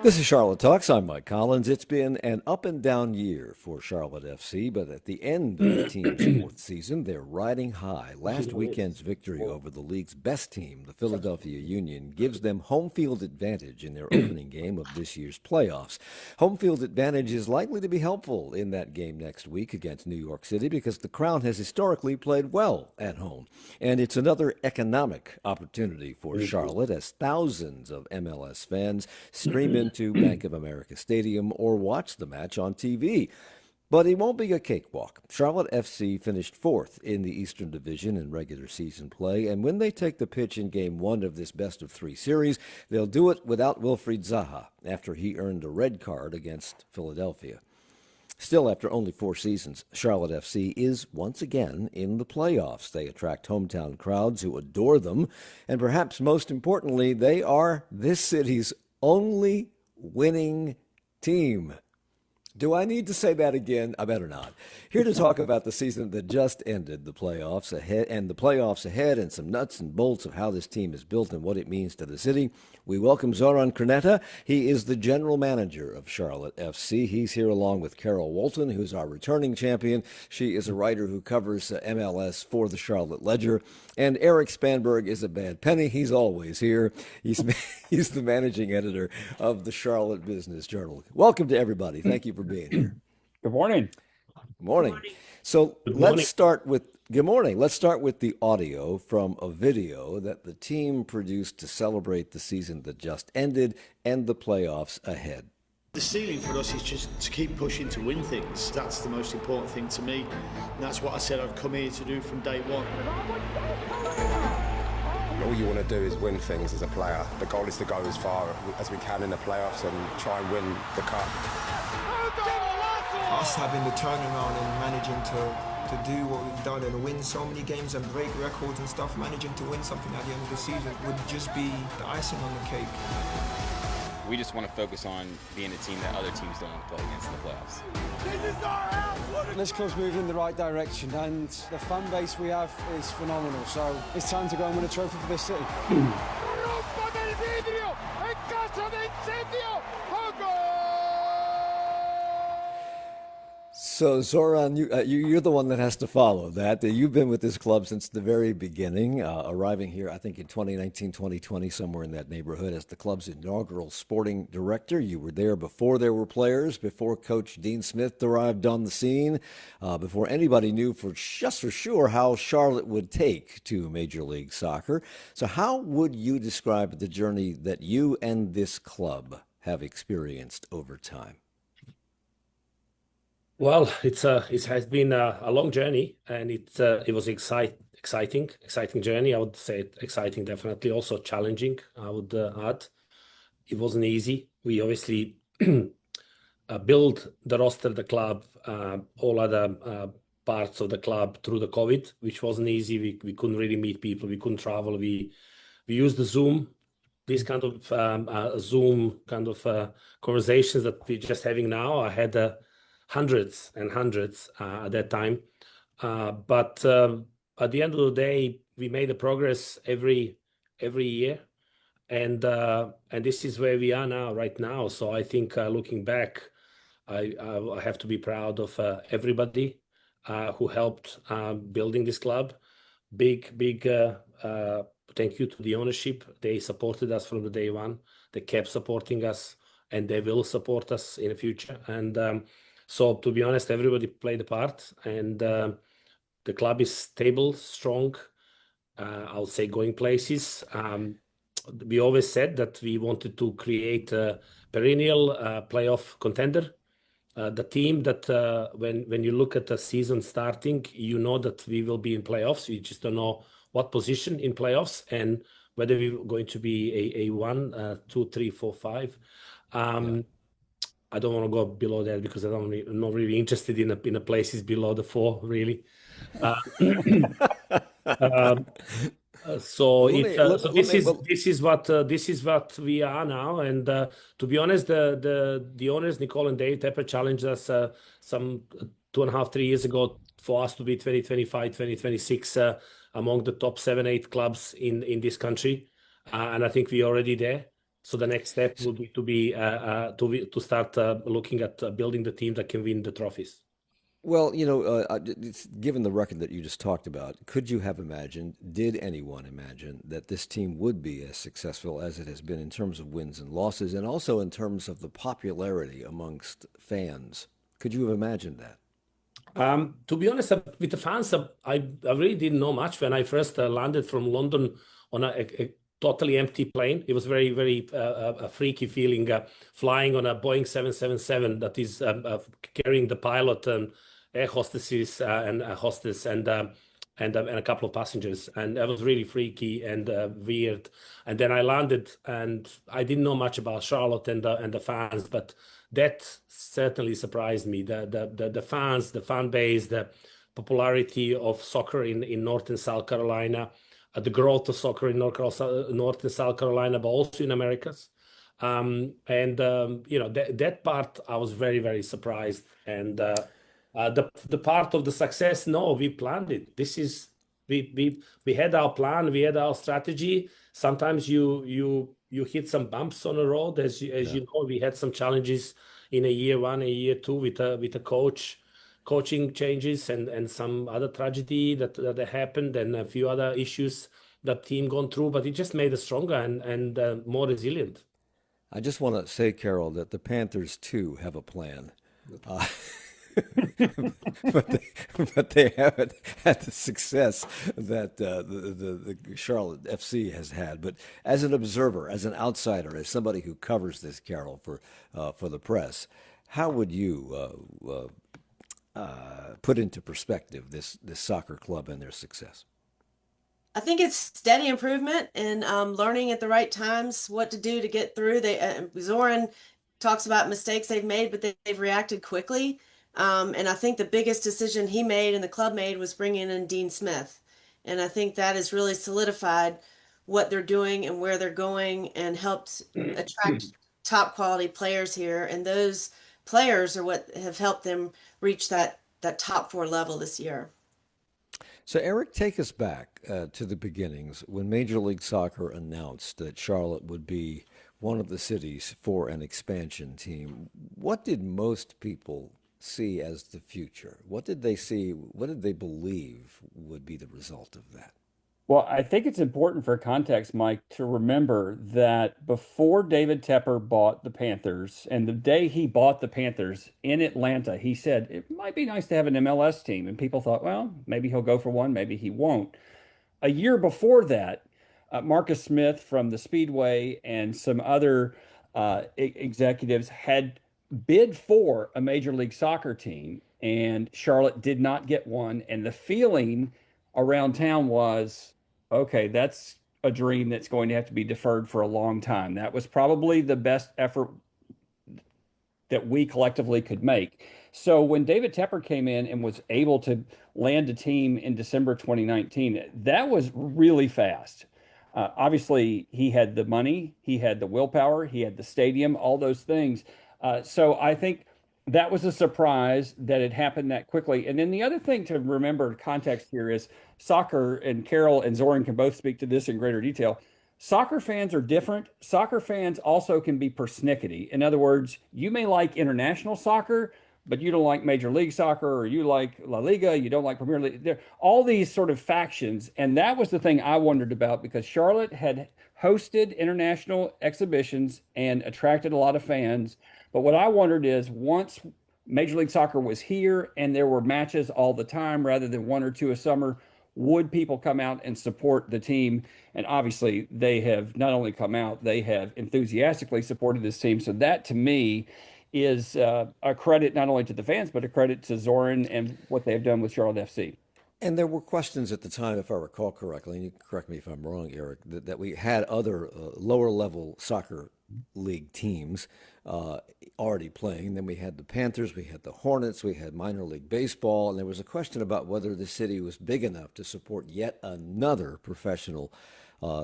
This is Charlotte Talks. I'm Mike Collins. It's been an up and down year for Charlotte FC, but at the end of the team's fourth season, they're riding high. Last weekend's victory over the league's best team, the Philadelphia Union, gives them home field advantage in their opening game of this year's playoffs. Home field advantage is likely to be helpful in that game next week against New York City because the Crown has historically played well at home. And it's another economic opportunity for Charlotte as thousands of MLS fans stream into Bank of America Stadium or watch the match on TV. But it won't be a cakewalk. Charlotte FC finished fourth in the Eastern Division in regular season play, and when they take the pitch in Game 1 of this best-of-3 series, they'll do it without Wilfried Zaha after he earned a red card against Philadelphia. Still, after only 4 seasons, Charlotte FC is once again in the playoffs. They attract hometown crowds who adore them, and perhaps most importantly, they are this city's only winning team. Do I need to say that again? I better not. Here to talk about the season that just ended, the playoffs ahead, and some nuts and bolts of how this team is built and what it means to the city. We welcome Zoran Krneta. He is the general manager of Charlotte FC. He's here along with Carroll Walton, who's our returning champion. She is a writer who covers MLS for the Charlotte Ledger. And Erik Spanberg is a bad penny. He's always here. He's the managing editor of the Charlotte Business Journal. Welcome to everybody. Thank you for being here. Good morning. Good morning. So let's start with good morning. Let's start with the audio from a video that the team produced to celebrate the season that just ended and the playoffs ahead. The ceiling for us is just to keep pushing to win things. That's the most important thing to me. And that's what I said I've come here to do from day one. All you want to do is win things as a player. The goal is to go as far as we can in the playoffs and try and win the cup. Us having the turnaround and managing to do what we've done and win so many games and break records and stuff, managing to win something at the end of the season would just be the icing on the cake. We just want to focus on being a team that other teams don't want to play against in the playoffs. This club's moving in the right direction and the fan base we have is phenomenal, so it's time to go and win a trophy for this city. So, Zoran, you're the one that has to follow that. You've been with this club since the very beginning, arriving here, I think, in 2019, 2020, somewhere in that neighborhood as the club's inaugural sporting director. You were there before there were players, before Coach Dean Smith arrived on the scene, before anybody knew for sure how Charlotte would take to Major League Soccer. So how would you describe the journey that you and this club have experienced over time? Well, it has been a long journey, and it was exciting journey. I would say exciting, definitely also challenging. I would add, it wasn't easy. We obviously built the roster, the club, all other parts of the club through the COVID, which wasn't easy. We couldn't really meet people. We couldn't travel. We used the Zoom. These kind of Zoom kind of conversations that we're just having now. I had hundreds and hundreds at that time. But at the end of the day, we made a progress every year. And this is where we are now, right now. So I think looking back, I have to be proud of everybody who helped building this club. Big thank you to the ownership. They supported us from the day one. They kept supporting us, and they will support us in the future. And so, to be honest, everybody played a part, and the club is stable, strong, I'll say going places. We always said that we wanted to create a perennial playoff contender. The team that when you look at the season starting, you know that we will be in playoffs. You just don't know what position in playoffs and whether we're going to be a 1, 2, 3, 4, 5. I don't want to go below that because I'm not really interested in the places below the 4, really. So this is what we are now. And to be honest, the owners Nicole and Dave Tepper challenged us some 2.5, 3 years ago for us to be 2025, 2026 among the top 7, 8 clubs in this country, and I think we're already there. So the next step will be to start looking at building the team that can win the trophies. Well, given the record that you just talked about, could you have imagined, did anyone imagine that this team would be as successful as it has been in terms of wins and losses, and also in terms of the popularity amongst fans? Could you have imagined that? To be honest, with the fans, I really didn't know much when I first landed from London on a totally empty plane. It was very, very a freaky feeling flying on a Boeing 777 that is carrying the pilot and air hostesses and a hostess and a couple of passengers, and that was really freaky and weird. And then I landed, and I didn't know much about Charlotte and the fans, but that certainly surprised me. The fans, the fan base, the popularity of soccer in North and South Carolina, the growth of soccer in North and South Carolina, but also in Americas. That part I was very, very surprised. And the part of the success, no, we planned it. We had our plan, we had our strategy. Sometimes you hit some bumps on the road, as you know. We had some challenges in a year one, a year two with a coaching changes and some other tragedy that happened, and a few other issues that team gone through. But it just made us stronger and more resilient. I just want to say, Carroll, that the Panthers too have a plan. But they haven't had the success that the Charlotte FC has had. But as an observer, as an outsider, as somebody who covers this, Carroll, for the press, how would you put into perspective this soccer club and their success? I think it's steady improvement and learning at the right times what to do to get through. Zoran talks about mistakes they've made, but they've reacted quickly. And I think the biggest decision he made and the club made was bringing in Dean Smith. And I think that has really solidified what they're doing and where they're going, and helped attract top quality players here. And those players are what have helped them reach that top four level this year. So, Eric, take us back to the beginnings when Major League Soccer announced that Charlotte would be one of the cities for an expansion team. What did most people see as the future? What did they see? What did they believe would be the result of that? Well, I think it's important for context, Mike, to remember that before David Tepper bought the Panthers, and the day he bought the Panthers in Atlanta, he said it might be nice to have an MLS team. And people thought, well, maybe he'll go for one, maybe he won't. A year before that, Marcus Smith from the Speedway and some other executives had bid for a Major League Soccer team, and Charlotte did not get one. And the feeling around town was, okay, that's a dream that's going to have to be deferred for a long time. That was probably the best effort that we collectively could make. So when David Tepper came in and was able to land a team in December 2019, that was really fast. Obviously, he had the money, he had the willpower, he had the stadium, all those things. So I think that was a surprise that it happened that quickly. And then the other thing to remember context here is soccer, and Carroll and Zoran can both speak to this in greater detail. Soccer fans are different. Soccer fans also can be persnickety. In other words, you may like international soccer, but you don't like Major League Soccer, or you like La Liga, you don't like Premier League. There, all these sort of factions. And that was the thing I wondered about, because Charlotte had hosted international exhibitions and attracted a lot of fans. But what I wondered is, once Major League Soccer was here and there were matches all the time rather than one or two a summer, would people come out and support the team? And obviously they have not only come out, they have enthusiastically supported this team. So that, to me, is a credit not only to the fans, but a credit to Zoran and what they've done with Charlotte FC. And there were questions at the time, if I recall correctly, and you can correct me if I'm wrong, Eric, that we had other lower level soccer league teams already playing. Then we had the Panthers, we had the Hornets, we had minor league baseball, and there was a question about whether the city was big enough to support yet another professional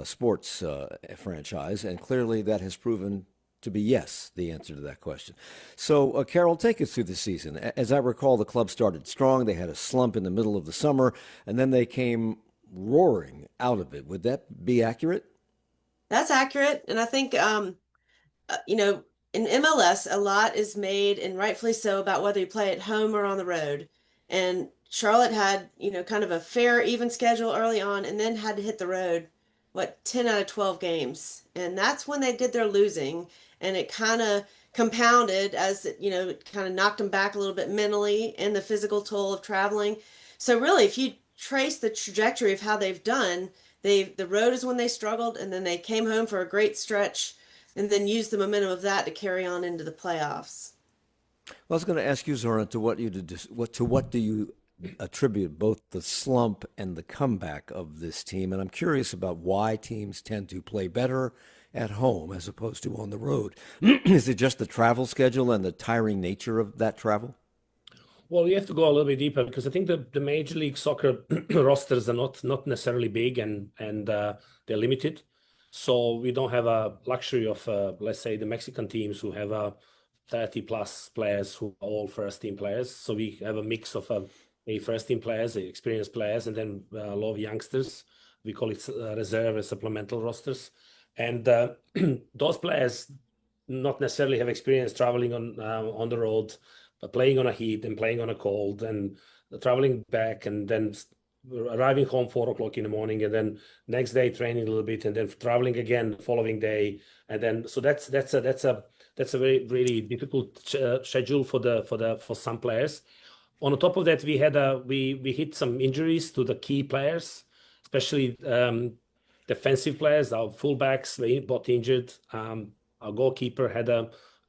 sports franchise. And clearly that has proven to be yes, the answer to that question. So, Carroll, take us through the season. As I recall, the club started strong. They had a slump in the middle of the summer, and then they came roaring out of it. Would that be accurate? That's accurate. And I think in MLS, a lot is made, and rightfully so, about whether you play at home or on the road. And Charlotte had, kind of a fair, even schedule early on, and then had to hit the road, 10 out of 12 games. And that's when they did their losing. And it kind of compounded as, it kind of knocked them back a little bit mentally and the physical toll of traveling. So, really, if you trace the trajectory of how they've done, the road is when they struggled, and then they came home for a great stretch and then use the momentum of that to carry on into the playoffs. Well, I was going to ask you, Zoran, to what do you attribute both the slump and the comeback of this team? And I'm curious about why teams tend to play better at home as opposed to on the road. Is it just the travel schedule and the tiring nature of that travel? Well, you have to go a little bit deeper because I think the Major League Soccer rosters are not necessarily big and they're limited. So we don't have a luxury of, let's say, the Mexican teams who have 30 plus players who are all first team players. So we have a mix of first team players, experienced players, and then a lot of youngsters. We call it reserve and supplemental rosters. And those players not necessarily have experience traveling on the road, but playing on a heat and playing on a cold and traveling back and then arriving home 4 o'clock in the morning, and then next day training a little bit, and then traveling again the following day, and then so that's a very really difficult schedule for some players. On the top of that, we hit some injuries to the key players, especially defensive players. Our fullbacks were both injured. Our goalkeeper had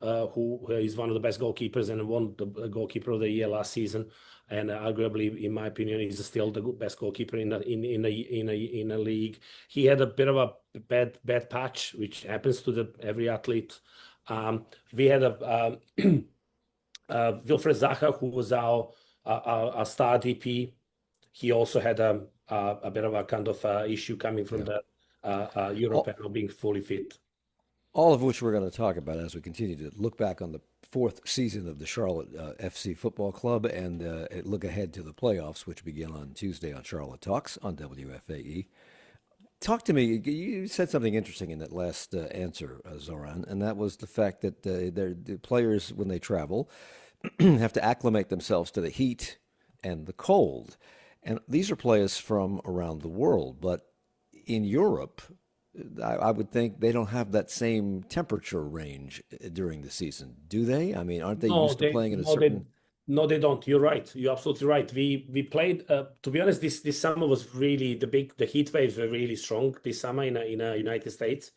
who is one of the best goalkeepers and won the goalkeeper of the year last season. And arguably, in my opinion, he's still the best goalkeeper in a league. He had a bit of a bad patch, which happens to every athlete. We had Wilfred Zaha, who was our star DP. He also had a bit of a kind of issue coming from the Europe and not being fully fit. All of which we're going to talk about as we continue to look back on the fourth season of the Charlotte FC Football Club and look ahead to the playoffs, which begin on Tuesday on Charlotte Talks on WFAE. Talk to me. You said something interesting in that last answer, Zoran, and that was the fact that the players, when they travel, have to acclimate themselves to the heat and the cold. And these are players from around the world, but in Europe, I would think they don't have that same temperature range during the season, do they? I mean, aren't they used to playing in a certain... No, they don't. You're right. You're absolutely right. We played, to be honest, this summer was really the heat waves were really strong this summer in the United States.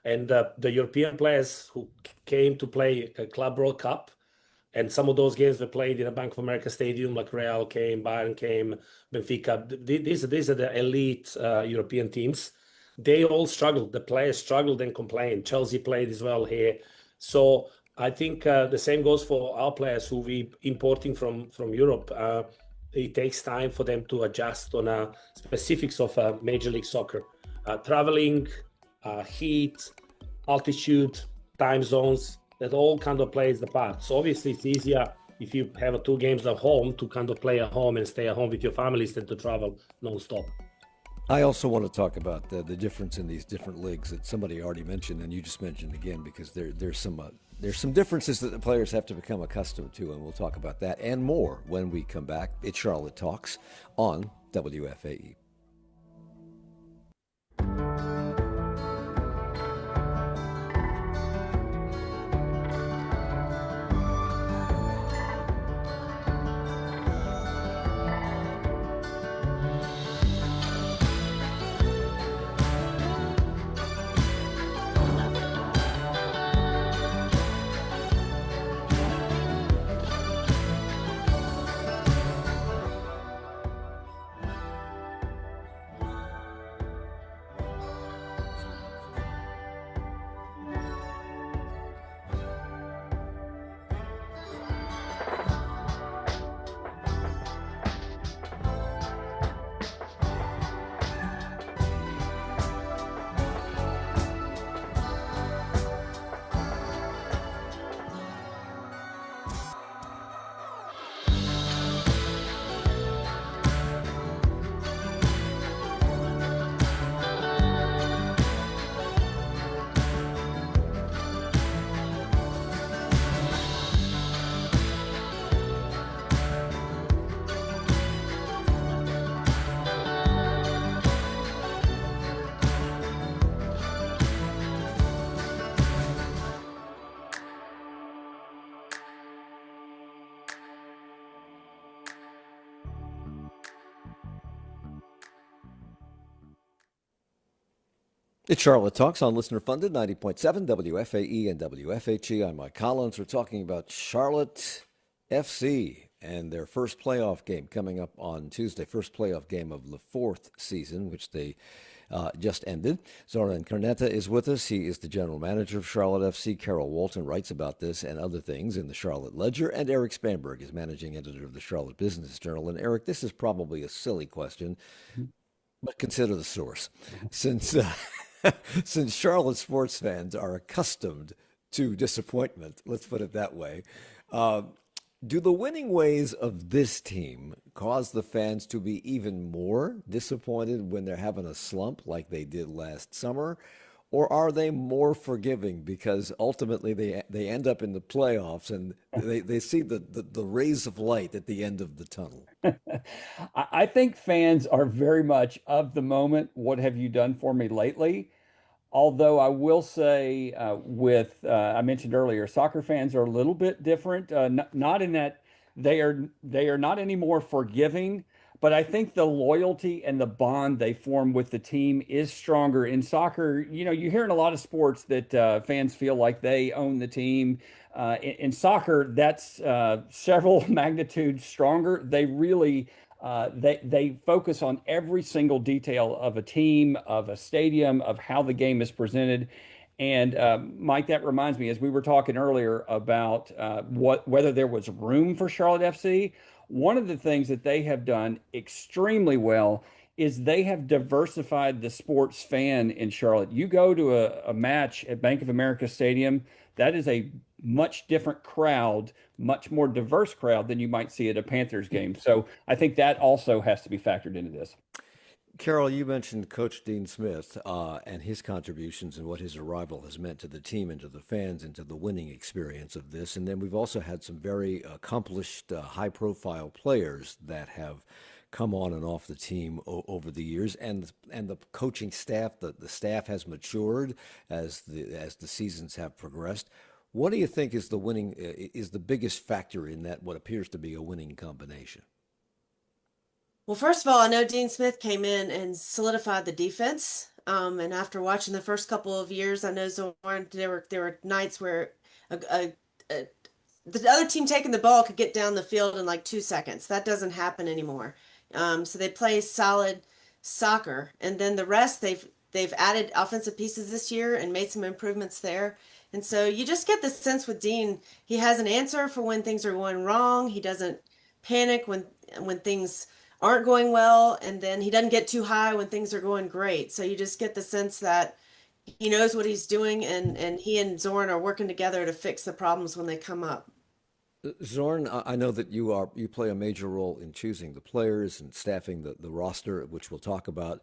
And the European players who came to play a Club World Cup, and some of those games were played in a Bank of America stadium, like Real came, Bayern came, Benfica. These are the elite European teams. They all struggled. The players struggled and complained. Chelsea played as well here. So I think the same goes for our players who we importing from Europe. It takes time for them to adjust on specifics of Major League Soccer. Traveling, heat, altitude, time zones, that all kind of plays the part. So obviously it's easier if you have 2 games at home to kind of play at home and stay at home with your families than to travel non-stop. I also want to talk about the difference in these different leagues that somebody already mentioned, and you just mentioned again, because there's some differences that the players have to become accustomed to, and we'll talk about that and more when we come back. It's Charlotte Talks on WFAE. It's Charlotte Talks on listener funded 90.7 WFAE and WFHE. I'm Mike Collins. We're talking about Charlotte FC and their first playoff game coming up on Tuesday, first playoff game of the fourth season, which they just ended. Zoran Krneta is with us. He is the general manager of Charlotte FC. Carroll Walton writes about this and other things in the Charlotte Ledger. And Erik Spanberg is managing editor of the Charlotte Business Journal. And Erik, this is probably a silly question, but consider the source. Since since Charlotte sports fans are accustomed to disappointment, let's put it that way, do the winning ways of this team cause the fans to be even more disappointed when they're having a slump like they did last summer? Or are they more forgiving because ultimately they end up in the playoffs and they see the rays of light at the end of the tunnel? I think fans are very much of the moment. What have you done for me lately? Although I will say, I mentioned earlier, soccer fans are a little bit different. Not in that they are not any more forgiving, but I think the loyalty and the bond they form with the team is stronger. In soccer, you hear in a lot of sports that fans feel like they own the team. In soccer, that's several magnitudes stronger. They really they focus on every single detail of a team, of a stadium, of how the game is presented. And Mike, that reminds me, as we were talking earlier about whether there was room for Charlotte FC, one of the things that they have done extremely well is they have diversified the sports fan in Charlotte. You go to a match at Bank of America Stadium, that is a much different crowd, much more diverse crowd than you might see at a Panthers game. So I think that also has to be factored into this. Carroll, you mentioned Coach Dean Smith and his contributions and what his arrival has meant to the team and to the fans and to the winning experience of this. And then we've also had some very accomplished, high-profile players that have come on and off the team over the years, and the coaching staff, the staff has matured as the seasons have progressed. What do you think is the biggest factor in that what appears to be a winning combination? Well, first of all, I know Dean Smith came in and solidified the defense. And after watching the first couple of years, I know Zoran, there were nights where a, the other team taking the ball could get down the field in like 2 seconds. That doesn't happen anymore. So they play solid soccer, and then the rest they've added offensive pieces this year and made some improvements there. And so you just get the sense with Dean, he has an answer for when things are going wrong. He doesn't panic when things aren't going well, and then he doesn't get too high when things are going great. So you just get the sense that he knows what he's doing, and he and Zoran are working together to fix the problems when they come up. Zorn, I know that you play a major role in choosing the players and staffing the roster, which we'll talk about.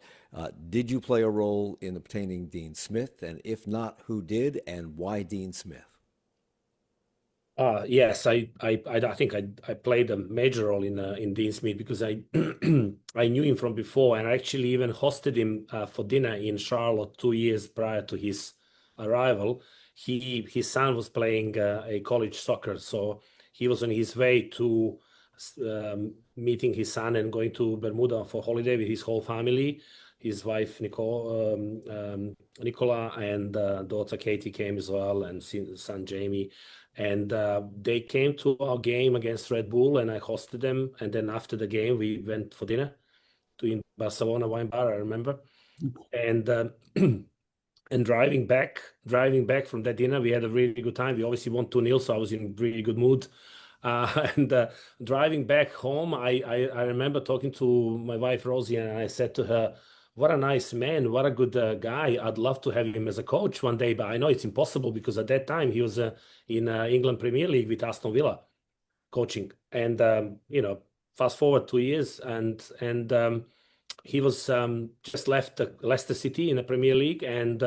Did you play a role in obtaining Dean Smith? And if not, who did and why Dean Smith? Yes, I think I played a major role in Dean Smith because I I knew him from before, and I actually even hosted him for dinner in Charlotte 2 years prior to his arrival. His son was playing a college soccer, so he was on his way to meeting his son and going to Bermuda for holiday with his whole family. His wife Nicola and daughter Katie came as well, and son Jamie. And they came to our game against Red Bull, and I hosted them. And then after the game, we went for dinner in Barcelona wine bar, I remember. And and driving back from that dinner, we had a really good time. We obviously won 2-0, so I was in really good mood. And driving back home, I remember talking to my wife Rosie, and I said to her, "What a nice man, what a good guy. I'd love to have him as a coach one day, but I know it's impossible because at that time he was in England Premier League with Aston Villa coaching." And fast forward 2 years, and he was just left Leicester City in the Premier League, and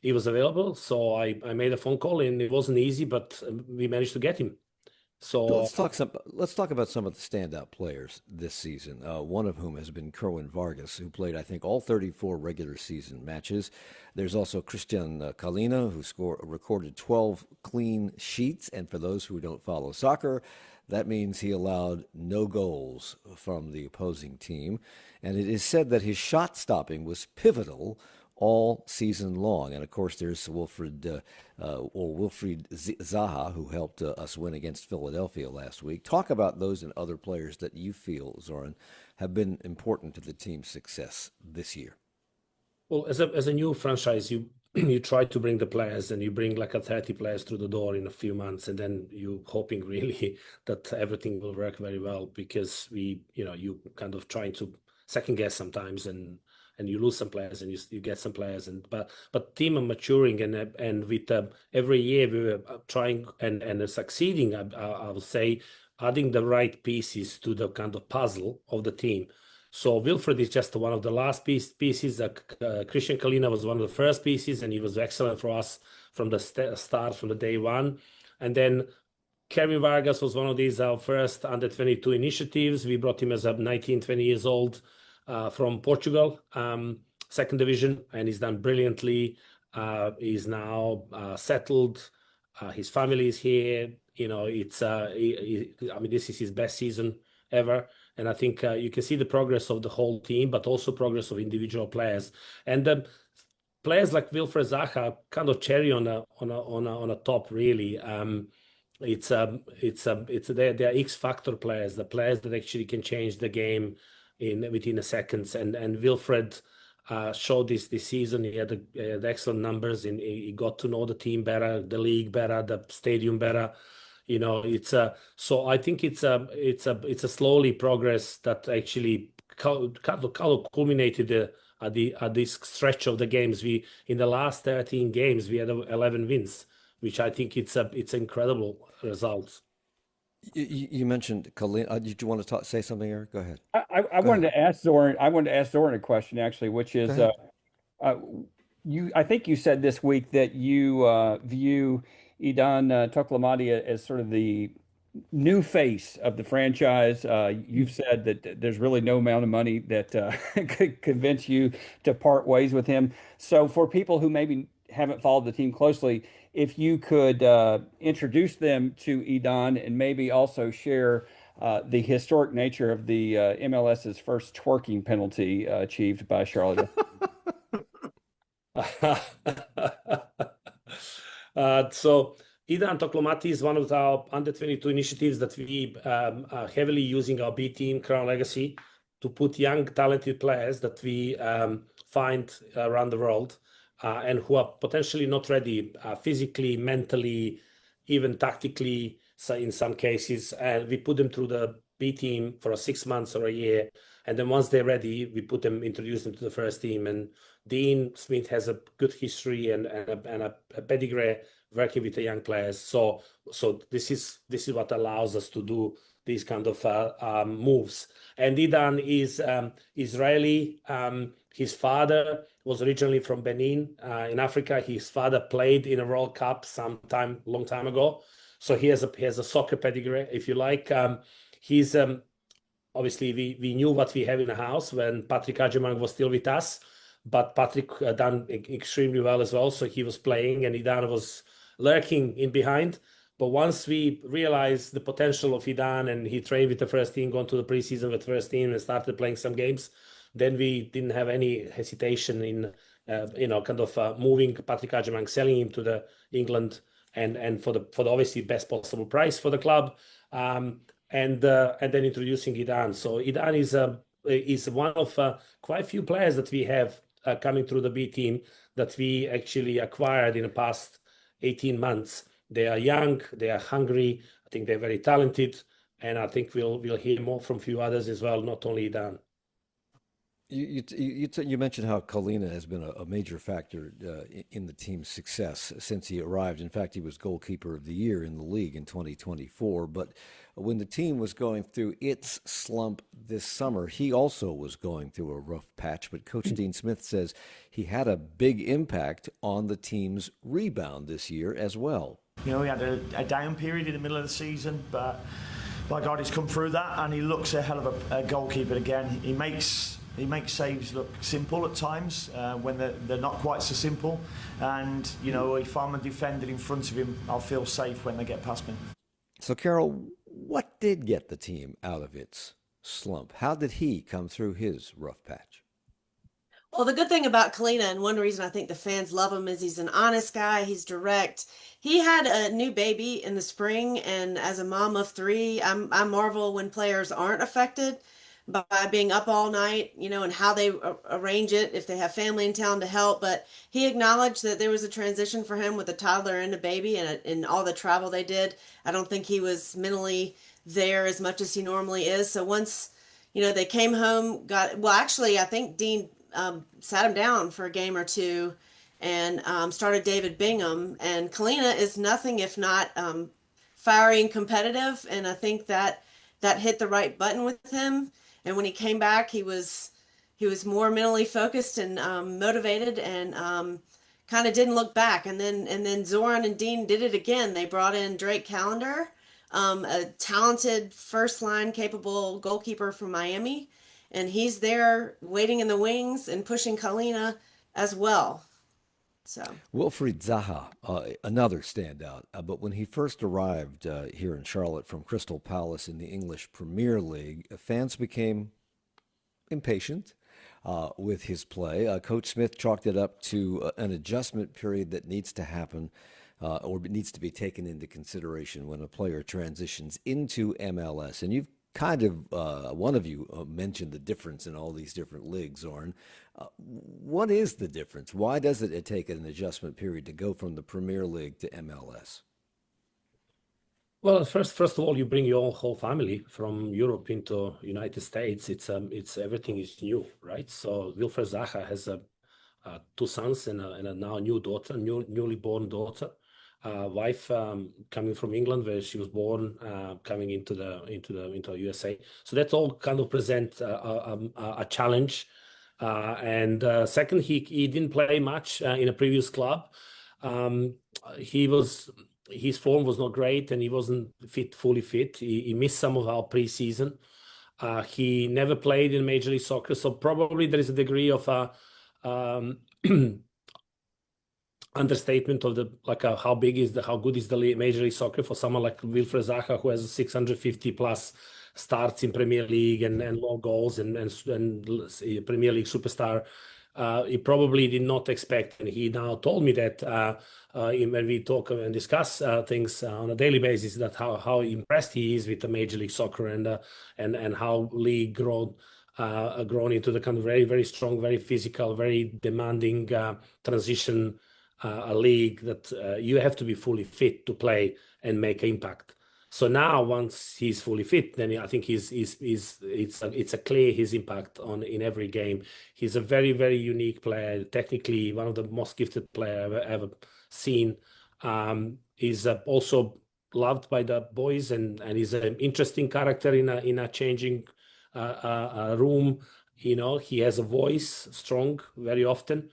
he was available. So I made a phone call, and it wasn't easy, but we managed to get him. So let's talk about some of the standout players this season. One of whom has been Kerwin Vargas, who played, I think, all 34 regular season matches. There's also Christian Kalina, who recorded 12 clean sheets. And for those who don't follow soccer, that means he allowed no goals from the opposing team. And it is said that his shot stopping was pivotal all season long. And of course, there's Wilfried Zaha, who helped us win against Philadelphia last week. Talk about those and other players that you feel, Zoran, have been important to the team's success this year. Well, as a new franchise, you you try to bring the players, and you bring like a 30 players through the door in a few months, and then you hoping really that everything will work very well, because you kind of trying to second guess sometimes, and you lose some players and you get some players, and but team are maturing, and with every year we were trying and succeeding. I would say, adding the right pieces to the kind of puzzle of the team. So Wilfried is just one of the last pieces. Christian Kalina was one of the first pieces, and he was excellent for us from the start, from the day one. And then Kevin Vargas was one of these, our first under 22 initiatives. We brought him as a 19, 20 years old from Portugal, second division, and he's done brilliantly. He's now settled. His family is here. It's I mean, this is his best season ever. And I think you can see the progress of the whole team, but also progress of individual players. And players like Wilfried Zaha, kind of cherry on a top, really. They're X factor players, the players that actually can change the game within a seconds. And Wilfried showed this season. He had excellent numbers, and he got to know the team better, the league better, the stadium better. So I think it's a slowly progress that actually kind of culminated at this stretch of the games. In the last 13 games we had 11 wins, which I think it's incredible results. You mentioned Kalina. Did you want to say something, Eric? Go ahead. I wanted to ask Zoran. I wanted to ask Zoran a question, actually, which is, I think you said this week that you view Idan Toklamati as sort of the new face of the franchise. You've said that there's really no amount of money that could convince you to part ways with him. So for people who maybe haven't followed the team closely, if you could introduce them to Idan, and maybe also share the historic nature of the MLS's first twerking penalty achieved by Charlotte. So Idan Toklamati is one of our under 22 initiatives that we are heavily using our B team, Crown Legacy, to put young talented players that we find around the world and who are potentially not ready physically, mentally, even tactically, so in some cases, and we put them through the B team for 6 months or a year. And then once they're ready, we introduce them to the first team. And Dean Smith has a good history and a pedigree working with the young players. So this is what allows us to do these kind of moves. And Idan is Israeli. His father was originally from Benin in Africa. His father played in a World Cup long time ago. So he has a soccer pedigree, if you like. He's obviously we knew what we have in the house when Patrick Ajamang was still with us, but Patrick done extremely well as well. So he was playing, and Idan was lurking in behind. But once we realized the potential of Idan, and he trained with the first team, gone to the preseason with the first team, and started playing some games, then we didn't have any hesitation in kind of moving Patrick Ajamang, selling him to the England, and for the obviously best possible price for the club, and then introducing Idan. So Idan is one of quite a few players that we have coming through the B team that we actually acquired in the past 18 months. They are young, they are hungry. I think they're very talented, and I think we'll hear more from a few others as well, not only Idan. You mentioned how Kalina has been a major factor in the team's success since he arrived. In fact, he was goalkeeper of the year in the league in 2024. But when the team was going through its slump this summer, he also was going through a rough patch. But Coach Dean Smith says he had a big impact on the team's rebound this year as well. We had a down period in the middle of the season, but by God, he's come through that, and he looks a hell of a goalkeeper again. He makes saves look simple at times when they're not quite so simple. And, if I'm a defender in front of him, I'll feel safe when they get past me. So, Carroll, what did get the team out of its slump? How did he come through his rough patch? Well, the good thing about Kalina, and one reason I think the fans love him, is he's an honest guy. He's direct. He had a new baby in the spring, and as a mom of three, I marvel when players aren't affected by being up all night, and how they arrange it if they have family in town to help. But he acknowledged that there was a transition for him with a toddler and a baby, and all the travel they did. I don't think he was mentally there as much as he normally is. So once they came home, actually, I think Dean sat him down for a game or two and started David Bingham. And Kalina is nothing if not fiery and competitive. And I think that hit the right button with him. And when he came back, he was more mentally focused and motivated, and kind of didn't look back. And then Zoran and Dean did it again. They brought in Drake Callender, a talented first line capable goalkeeper from Miami, and he's there waiting in the wings and pushing Kalina as well. So Wilfried Zaha, another standout. But when he first arrived here in Charlotte from Crystal Palace in the English Premier League, fans became impatient with his play. Coach Smith chalked it up to an adjustment period that needs to happen or needs to be taken into consideration when a player transitions into MLS. And you've kind of, one of you mentioned the difference in all these different leagues, Zoran. What is the difference? Why does it take an adjustment period to go from the Premier League to MLS? Well, first of all, you bring your whole family from Europe into United States. It's everything is new, right? So Wilfried Zaha has two sons and a now new daughter, newly born daughter. Wife coming from England, where she was born, coming into the USA. So that's all kind of present a challenge. And second, he didn't play much in a previous club. His form was not great, and he wasn't fully fit. He missed some of our preseason. He never played in Major League Soccer, so probably there is a degree of understatement of how good is the Major League Soccer for someone like Wilfried Zaha, who has 650 plus starts in Premier League and more goals and Premier League superstar. He probably did not expect, and he now told me that when we talk and discuss things on a daily basis, that how impressed he is with the Major League Soccer and how league grown into the kind of very, very strong, very physical, very demanding transition a league that you have to be fully fit to play and make impact. So now, once he's fully fit, then I think it's a clear his impact in every game. He's a very, very unique player. Technically, one of the most gifted players I've ever seen. He's also loved by the boys, and he's an interesting character in a changing room. He has a voice, strong very often,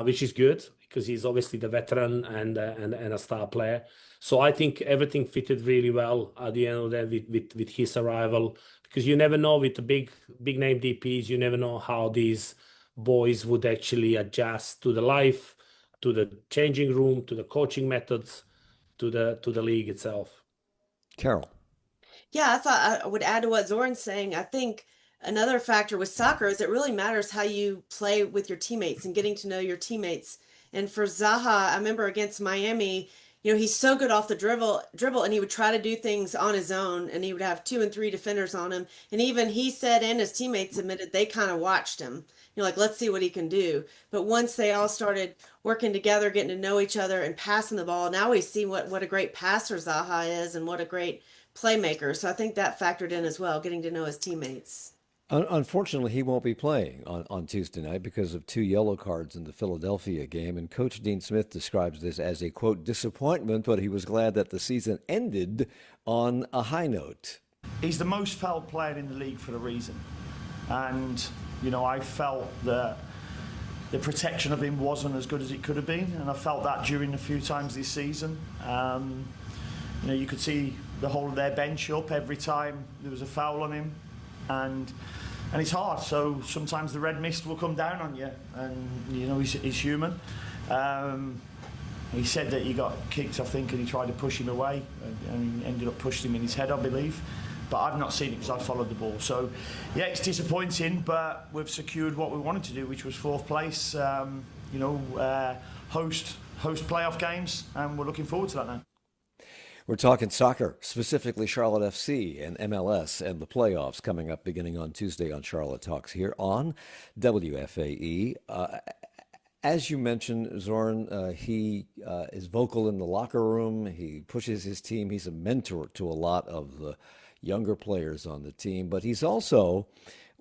which is good because he's obviously the veteran and a star player. So I think everything fitted really well at the end of the day with his arrival, because you never know with the big name DPs, you never know how these boys would actually adjust to the life, to the changing room, to the coaching methods, to the league itself. Carroll. Yeah, I thought I would add to what Zoran's saying. I think another factor with soccer is it really matters how you play with your teammates and getting to know your teammates. And for Zaha, I remember against Miami, he's so good off the dribble, and he would try to do things on his own, and he would have 2 and 3 defenders on him. And even he said, and his teammates admitted, they kind of watched him. Let's see what he can do. But once they all started working together, getting to know each other and passing the ball, now we see what a great passer Zaha is and what a great playmaker. So I think that factored in as well, getting to know his teammates. Unfortunately, he won't be playing on Tuesday night because of 2 yellow cards in the Philadelphia game. And Coach Dean Smith describes this as a, quote, disappointment, but he was glad that the season ended on a high note. He's the most felt player in the league for a reason. And, I felt that the protection of him wasn't as good as it could have been. And I felt that during a few times this season. You could see the whole of their bench up every time there was a foul on him. And it's hard, so sometimes the red mist will come down on you, and he's human. He said that he got kicked, I think, and he tried to push him away, and he ended up pushing him in his head, I believe. but I've not seen it because I followed the ball. So, yeah, it's disappointing, but we've secured what we wanted to do, which was 4th place. Host playoff games, and we're looking forward to that now. We're talking soccer, specifically Charlotte FC and MLS and the playoffs coming up beginning on Tuesday on Charlotte Talks here on WFAE. As you mentioned, Zoran, he is vocal in the locker room. He pushes his team. He's a mentor to a lot of the younger players on the team, but he's also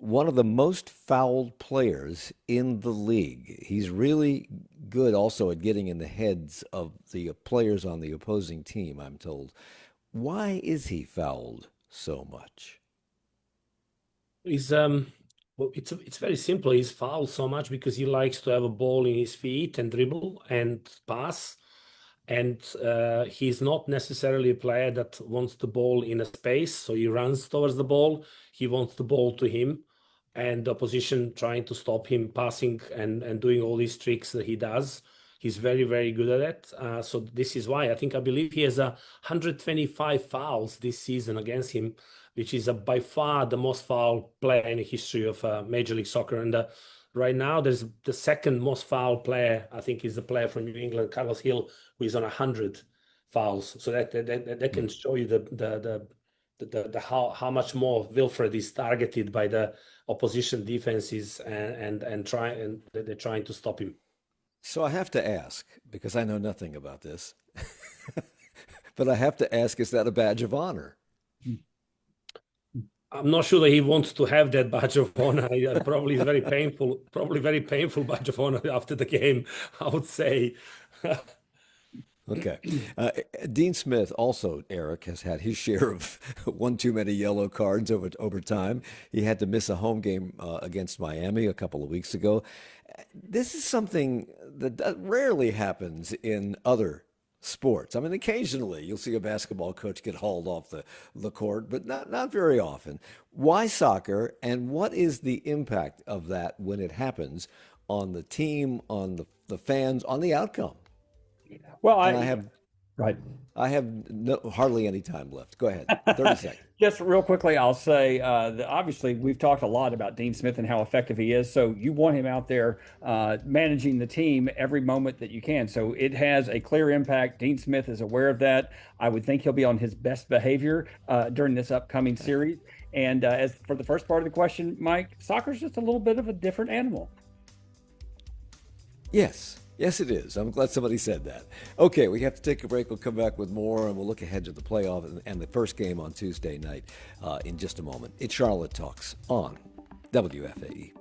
one of the most fouled players in the league. He's really good also at getting in the heads of the players on the opposing team, I'm told. Why is he fouled so much? He's well, it's very simple. He's fouled so much because he likes to have a ball in his feet and dribble and pass. And he's not necessarily a player that wants the ball in a space. So he runs towards the ball. He wants the ball to him. And the opposition trying to stop him passing and doing all these tricks that he does. He's very, very good at it. So this is why I believe he has 125 fouls this season against him, which is by far the most foul player in the history of Major League Soccer. And right now, there's the second most foul player, I think, is the player from New England, Carroll, who is on 100 fouls. So that can show you the how much more Wilfred is targeted by the opposition defenses and they're trying to stop him. So I have to ask, because I know nothing about this, but I have to ask, is that a badge of honor? I'm not sure that he wants to have that badge of honor. Probably is very painful badge of honor after the game, I would say. Okay. Dean Smith also, Eric, has had his share of one too many yellow cards over time. He had to miss a home game against Miami a couple of weeks ago. This is something that rarely happens in other sports. I mean, occasionally you'll see a basketball coach get hauled off the court, but not very often. Why soccer, and what is the impact of that when it happens on the team, on the fans, on the outcome? Well, I have hardly any time left. Go ahead. 30 seconds. Just real quickly, I'll say that obviously we've talked a lot about Dean Smith and how effective he is. So you want him out there managing the team every moment that you can. So it has a clear impact. Dean Smith is aware of that. I would think he'll be on his best behavior during this upcoming series. And as for the first part of the question, Mike, soccer's just a little bit of a different animal. Yes, it is. I'm glad somebody said that. Okay, we have to take a break. We'll come back with more, and we'll look ahead to the playoff and the first game on Tuesday night in just a moment. It's Charlotte Talks on WFAE.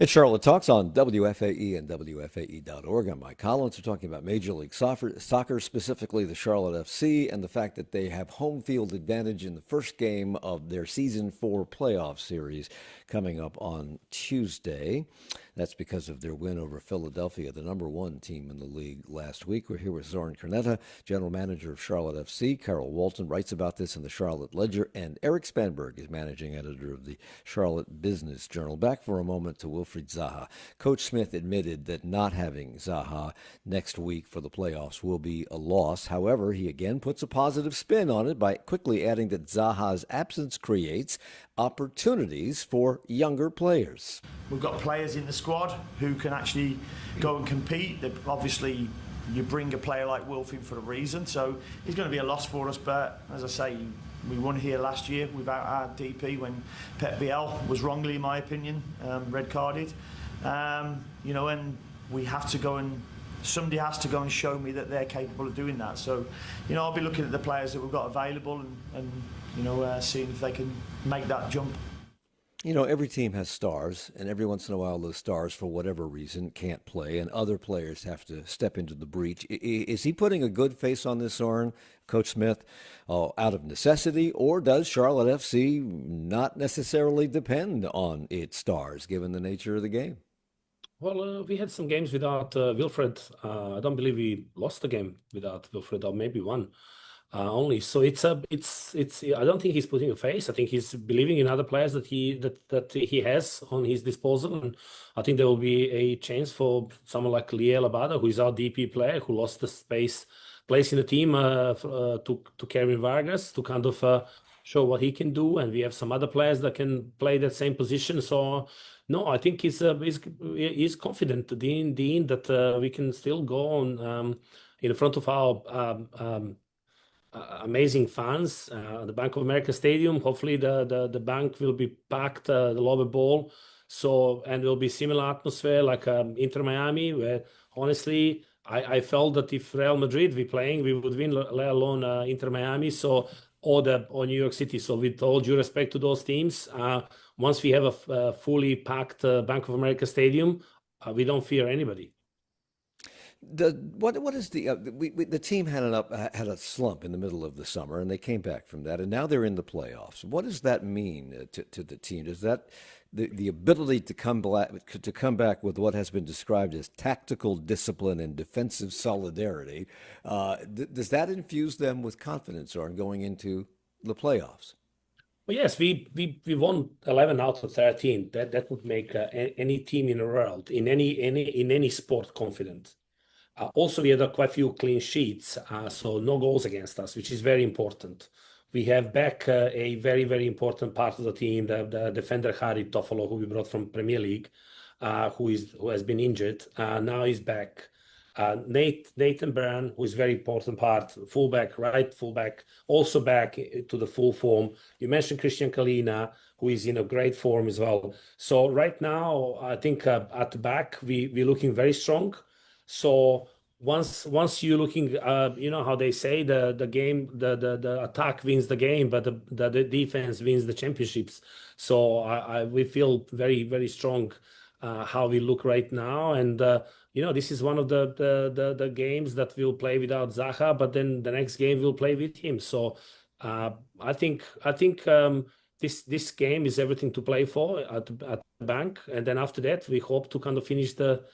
It's Charlotte Talks on WFAE and WFAE.org. I'm Mike Collins. We're talking about Major League Soccer, specifically the Charlotte FC, and the fact that they have home field advantage in the first game of their Season 4 playoff series coming up on Tuesday. That's because of their win over Philadelphia, the number one team in the league last week. We're here with Zoran Krneta, general manager of Charlotte FC. Carroll Walton writes about this in the Charlotte Ledger, and Erik Spanberg is managing editor of the Charlotte Business Journal. Back for a moment to Wilfried Zaha. Coach Smith admitted that not having Zaha next week for the playoffs will be a loss. However, he again puts a positive spin on it by quickly adding that Zaha's absence creates opportunities for younger players. We've got players in the squad who can actually go and compete. Obviously, you bring a player like Wilf in for a reason, so he's going to be a loss for us. But as I say, we won here last year without our DP when Pep Biel was wrongly, in my opinion, red carded. You know, and we have to go and somebody has to go and show me that they're capable of doing that. So, you know, I'll be looking at the players that we've got available and you know, seeing if they can make that jump. You know, every team has stars, and every once in a while those stars, for whatever reason, can't play, and other players have to step into the breach. Is he putting a good face on this, Soren, Coach Smith, out of necessity, or does Charlotte FC not necessarily depend on its stars, given the nature of the game? Well, we had some games without Wilfred. I don't believe we lost a game without Wilfred, or maybe one only. So it's. I don't think he's putting a face. I think he's believing in other players that he has on his disposal, and I think there will be a chance for someone like Liel Abada, who is our DP player, who lost the place in the team to Kevin Vargas to kind of show what he can do, and we have some other players that can play that same position. So. No, I think he's confident, Dean, that we can still go on in front of our amazing fans. The Bank of America Stadium. Hopefully, the bank will be packed, the lower bowl. So, and will be similar atmosphere like Inter Miami, where honestly, I felt that if Real Madrid we playing, we would win, let alone Inter Miami. So, or New York City. So, with all due respect to those teams, once we have a fully packed Bank of America Stadium, we don't fear anybody. What is the team had a slump in the middle of the summer, and they came back from that, and now they're in the playoffs. What does that mean to the team? Does that the ability to come back with what has been described as tactical discipline and defensive solidarity, does that infuse them with confidence or going into the playoffs? Well, yes, we won 11 out of 13. That would make any team in the world in any sport confident. Also, we had quite a few clean sheets, so no goals against us, which is very important. We have back a very, very important part of the team, the defender Harry Toffolo, who we brought from Premier League, who has been injured. Now he's back. Nathan Byrne, who is a very important part, fullback, right fullback, also back to the full form. You mentioned Christian Kalina, who is in a great form as well. So right now, I think at the back, we're looking very strong. So once you're looking, you know how they say the game, the attack wins the game, but the defense wins the championships. So we feel very, very strong how we look right now, and you know, this is one of the games that we'll play without Zaha, but then the next game we'll play with him. So I think this game is everything to play for at the bank, and then after that we hope to kind of finish the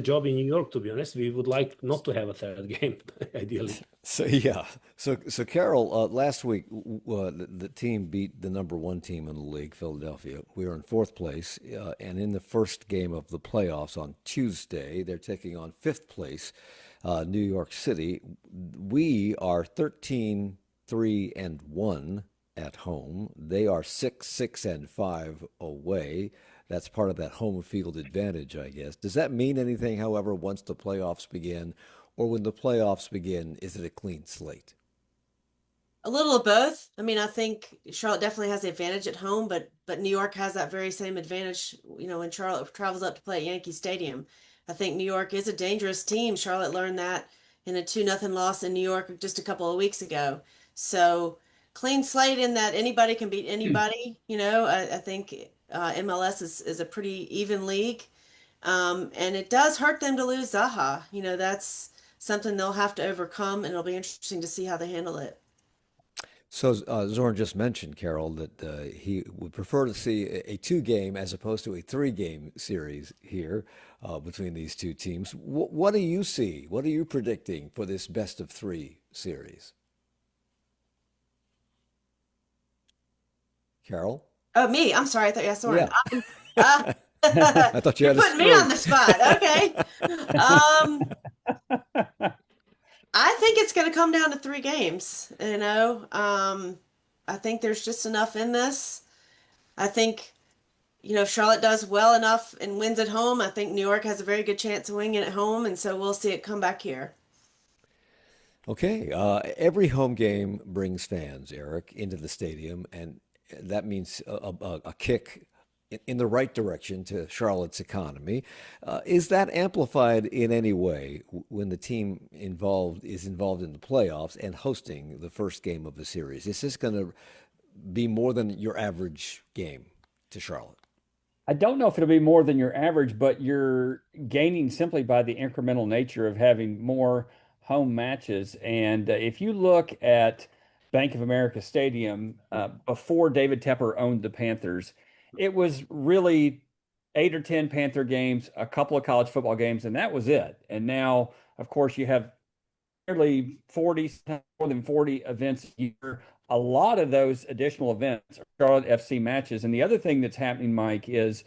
job in New York. To be honest, we would like not to have a third game, ideally. So yeah, so Carroll, last week the team beat the number one team in the league, Philadelphia. We are in fourth place, and in the first game of the playoffs on Tuesday, they're taking on fifth place, New York City. We are 13-3-1 at home. They are 6-6-5 away. That's part of that home field advantage, I guess. Does that mean anything, however, once the playoffs begin? Or when the playoffs begin, is it a clean slate? A little of both. I mean, I think Charlotte definitely has the advantage at home, but New York has that very same advantage, you know, when Charlotte travels up to play at Yankee Stadium. I think New York is a dangerous team. Charlotte learned that in a 2-0 loss in New York just a couple of weeks ago. So clean slate in that anybody can beat anybody. You know, I think MLS is a pretty even league. And it does hurt them to lose Zaha. You know, that's something they'll have to overcome, and it'll be interesting to see how they handle it. So Zoran just mentioned, Carroll, that he would prefer to see a two-game as opposed to a three-game series here between these two teams. What do you see? What are you predicting for this best of three series? Carroll? Oh, me. I'm sorry. I thought you asked Soren. Yeah. Uh, I thought you you're had a putting me on stroke. the spot. Okay. I think it's going to come down to 3 games. I think there's just enough in this. I think, if Charlotte does well enough and wins at home, I think New York has a very good chance of winning it at home, and so we'll see it come back here. Okay, every home game brings fans, Eric, into the stadium, and that means a kick in the right direction to Charlotte's economy. Is that amplified in any way when the team is involved in the playoffs and hosting the first game of the series? Is this going to be more than your average game to Charlotte? I don't know if it'll be more than your average, but you're gaining simply by the incremental nature of having more home matches. And if you look at Bank of America Stadium before David Tepper owned the Panthers, it was really 8 or 10 Panther games, a couple of college football games, and that was it. And now, of course, you have nearly 40, more than 40 events a year. A lot of those additional events are Charlotte FC matches. And the other thing that's happening, Mike, is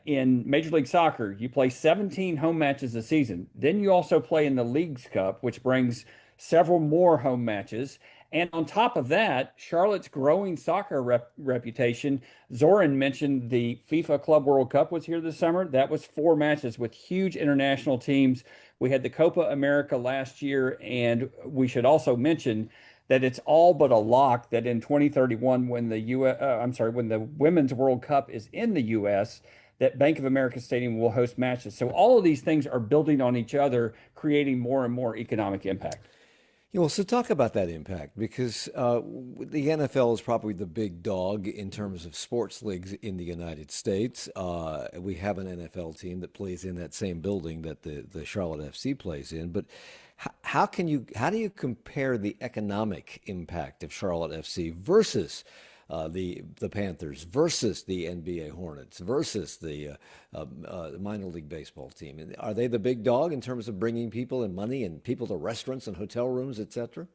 in Major League Soccer, you play 17 home matches a season. Then you also play in the Leagues Cup, which brings several more home matches. And on top of that, Charlotte's growing soccer reputation. Zoran mentioned the FIFA Club World Cup was here this summer. That was 4 matches with huge international teams. We had the Copa America last year, and we should also mention that it's all but a lock that in 2031, when when the Women's World Cup is in the U.S., that Bank of America Stadium will host matches. So all of these things are building on each other, creating more and more economic impact. Yeah, well, so talk about that impact because the NFL is probably the big dog in terms of sports leagues in the United States. We have an NFL team that plays in that same building that the Charlotte FC plays in. But how do you compare the economic impact of Charlotte FC versus the Panthers versus the NBA Hornets versus the minor league baseball team? And are they the big dog in terms of bringing people and money and people to restaurants and hotel rooms, etc.?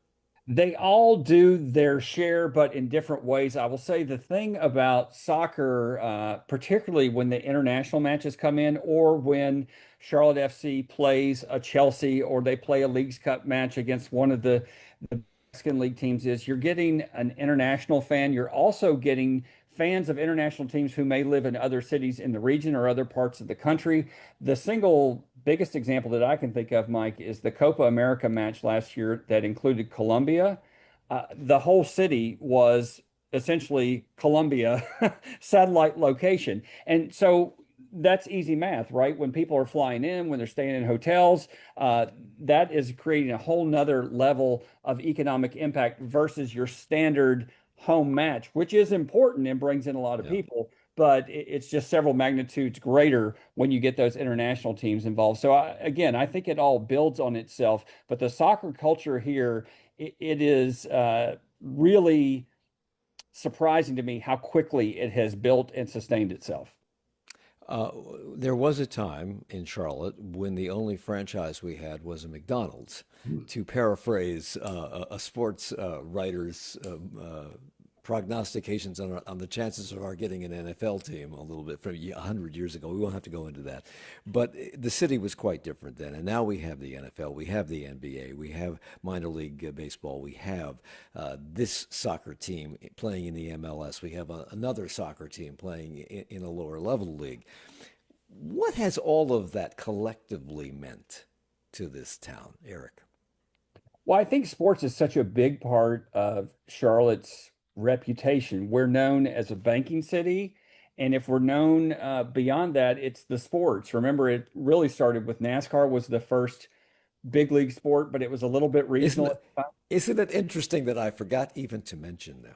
They all do their share, but in different ways. I will say the thing about soccer, particularly when the international matches come in, or when Charlotte FC plays a Chelsea, or they play a Leagues Cup match against one of the Mexican League teams, is you're getting an international fan. You're also getting fans of international teams who may live in other cities in the region or other parts of the country. The single biggest example that I can think of, Mike, is the Copa America match last year that included Colombia. The whole city was essentially Colombia satellite location. And so that's easy math, right? When people are flying in, when they're staying in hotels, that is creating a whole nother level of economic impact versus your standard home match, which is important and brings in a lot of people, but it's just several magnitudes greater when you get those international teams involved. So again, I think it all builds on itself, but the soccer culture here, it is really surprising to me how quickly it has built and sustained itself. There was a time in Charlotte when the only franchise we had was a McDonald's, to paraphrase a sports writer's prognostications on the chances of our getting an NFL team a little bit from 100 years ago. We won't have to go into that. But the city was quite different then. And now we have the NFL, we have the NBA, we have minor league baseball, we have this soccer team playing in the MLS, we have another soccer team playing in a lower level league. What has all of that collectively meant to this town, Eric? Well, I think sports is such a big part of Charlotte's reputation. We're known as a banking city. And if we're known beyond that, it's the sports. Remember, it really started with NASCAR was the first big league sport, but it was a little bit regional. Isn't it interesting that I forgot even to mention them?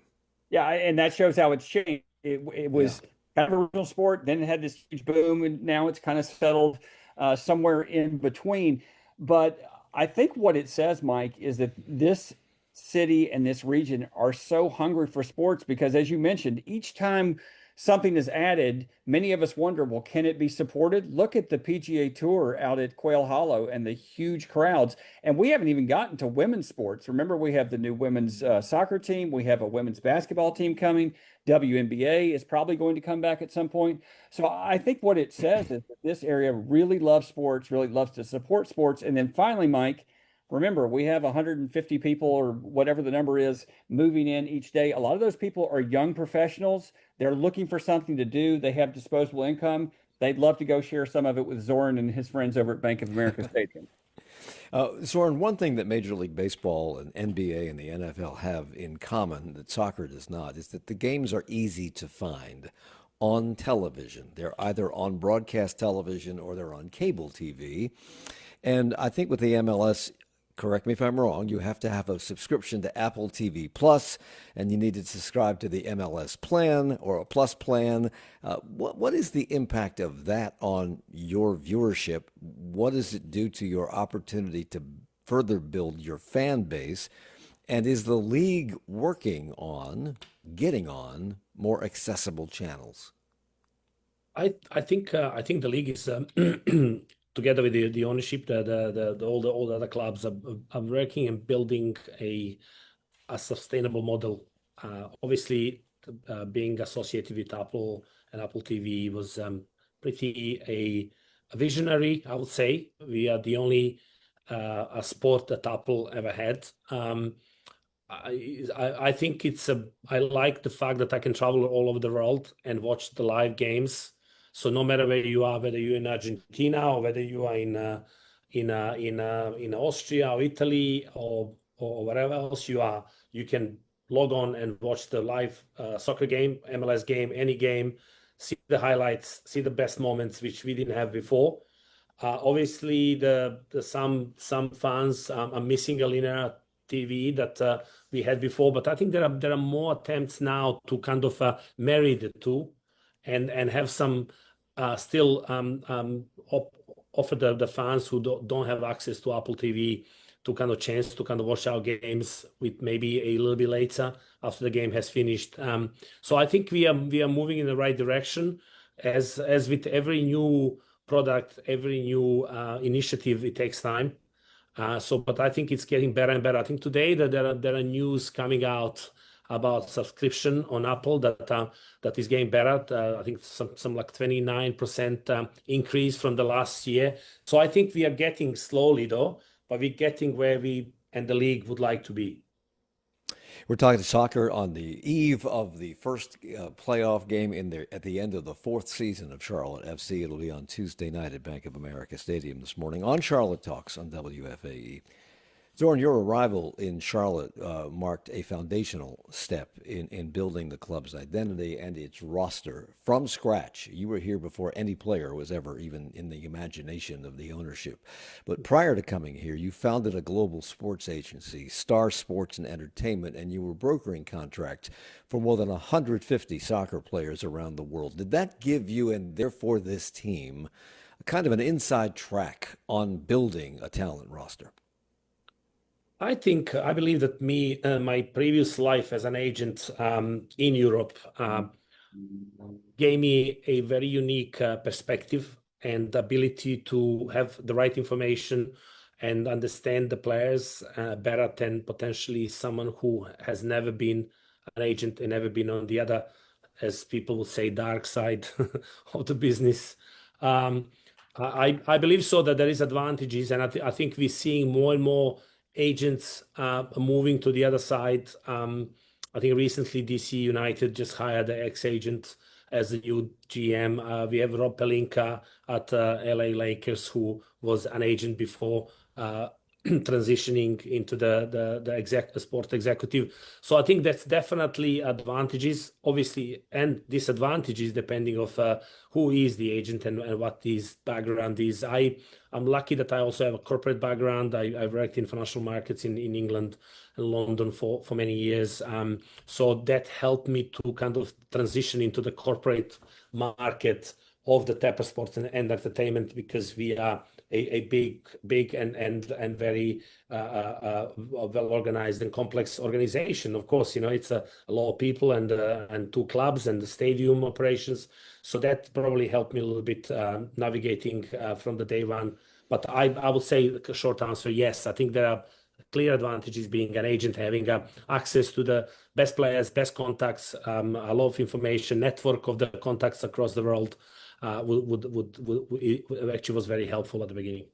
Yeah, and that shows how it's changed. It was kind of a regional sport, then it had this huge boom, and now it's kind of settled somewhere in between. But I think what it says, Mike, is that this city and this region are so hungry for sports because, as you mentioned, each time something is added, many of us wonder, well, can it be supported? Look at the PGA Tour out at Quail Hollow and the huge crowds. And we haven't even gotten to women's sports. Remember, we have the new women's soccer team. We have a women's basketball team coming. WNBA is probably going to come back at some point. So I think what it says is that this area really loves sports, really loves to support sports. And then finally, Mike, remember, we have 150 people or whatever the number is moving in each day. A lot of those people are young professionals. They're looking for something to do. They have disposable income. They'd love to go share some of it with Zoran and his friends over at Bank of America Stadium. Zoran, one thing that Major League Baseball and NBA and the NFL have in common that soccer does not is that the games are easy to find on television. They're either on broadcast television or they're on cable TV. And I think with the MLS, correct me if I'm wrong, you have to have a subscription to Apple TV Plus, and you need to subscribe to the MLS plan or a Plus plan. What is the impact of that on your viewership? What does it do to your opportunity to further build your fan base? And is the league working on getting on more accessible channels? I think the league is together with the ownership, all the other clubs are working and building a sustainable model. Obviously, being associated with Apple and Apple TV was pretty a visionary, I would say. We are the only a sport that Apple ever had. I think I like the fact that I can travel all over the world and watch the live games. So no matter where you are, whether you're in Argentina or whether you are in Austria or Italy or wherever else you are, you can log on and watch the live soccer game, MLS game, any game, see the highlights, see the best moments, which we didn't have before. Obviously, some fans are missing a linear TV that we had before, but I think there are more attempts now to kind of marry the two and have some still offer the fans who don't have access to Apple TV to kind of chance to kind of watch our games with maybe a little bit later after the game has finished. So I think we are moving in the right direction. As with every new product, every new initiative, it takes time. But I think it's getting better and better. I think today that there are news coming out about subscription on Apple that is getting better. I think some like 29% increase from the last year. So I think we are getting slowly though, but we're getting where we and the league would like to be. We're talking soccer on the eve of the first playoff game at the end of the fourth season of Charlotte FC. It'll be on Tuesday night at Bank of America Stadium this morning on Charlotte Talks on WFAE. Zoran, your arrival in Charlotte marked a foundational step in building the club's identity and its roster from scratch. You were here before any player was ever even in the imagination of the ownership. But prior to coming here, you founded a global sports agency, Star Sports and Entertainment, and you were brokering contracts for more than 150 soccer players around the world. Did that give you, and therefore this team, kind of an inside track on building a talent roster? I believe that my previous life as an agent in Europe gave me a very unique perspective and ability to have the right information and understand the players better than potentially someone who has never been an agent and never been on the other, as people would say, dark side of the business. I believe so that there is advantages, and I think we're seeing more and more agents moving to the other side. I think recently DC United just hired the ex-agent as the new GM. We have Rob Pelinka at LA Lakers, who was an agent before transitioning into the sport executive. So I think that's definitely advantages, obviously, and disadvantages depending of who is the agent and what his background is. I'm lucky that I also have a corporate background. I worked in financial markets in England and London for many years. So that helped me to kind of transition into the corporate market of the type of sports and entertainment, because we are a big and very well organized and complex organization. Of course, it's a lot of people and two clubs and the stadium operations. So that probably helped me a little bit navigating from the day one. But I would say a short answer, yes. I think there are clear advantages being an agent, having access to the best players, best contacts, a lot of information, network of the contacts across the world. Actually was very helpful at the beginning.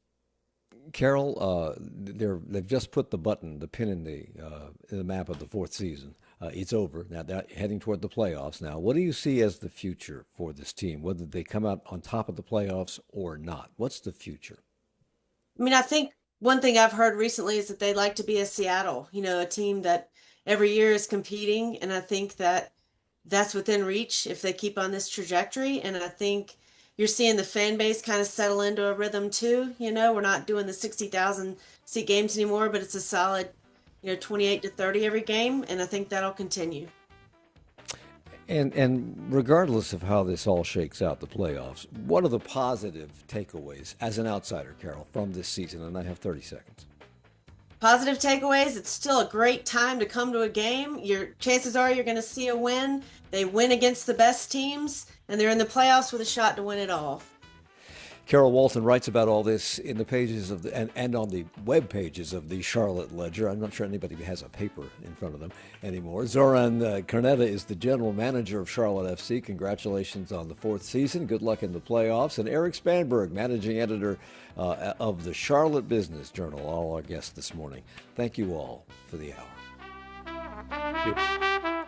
Carroll, they've just put the pin in the map of the fourth season. It's over now. They're heading toward the playoffs now. What do you see as the future for this team? Whether they come out on top of the playoffs or not, what's the future? I mean, I think one thing I've heard recently is that they'd like to be a Seattle, a team that every year is competing. And I think that that's within reach if they keep on this trajectory. And I think you're seeing the fan base kind of settle into a rhythm too. We're not doing the 60,000 seat games anymore, but it's a solid, 28 to 30 every game. And I think that'll continue. And regardless of how this all shakes out, the playoffs, what are the positive takeaways as an outsider, Carroll, from this season? And I have 30 seconds. Positive takeaways, it's still a great time to come to a game. Your chances are you're going to see a win. They win against the best teams, and they're in the playoffs with a shot to win it all. Carroll Walton writes about all this in the pages of and on the web pages of the Charlotte Ledger. I'm not sure anybody has a paper in front of them anymore. Zoran Krneta is the general manager of Charlotte FC. Congratulations on the fourth season. Good luck in the playoffs. And Erik Spanberg, managing editor of the Charlotte Business Journal, all our guests this morning. Thank you all for the hour. Thank you.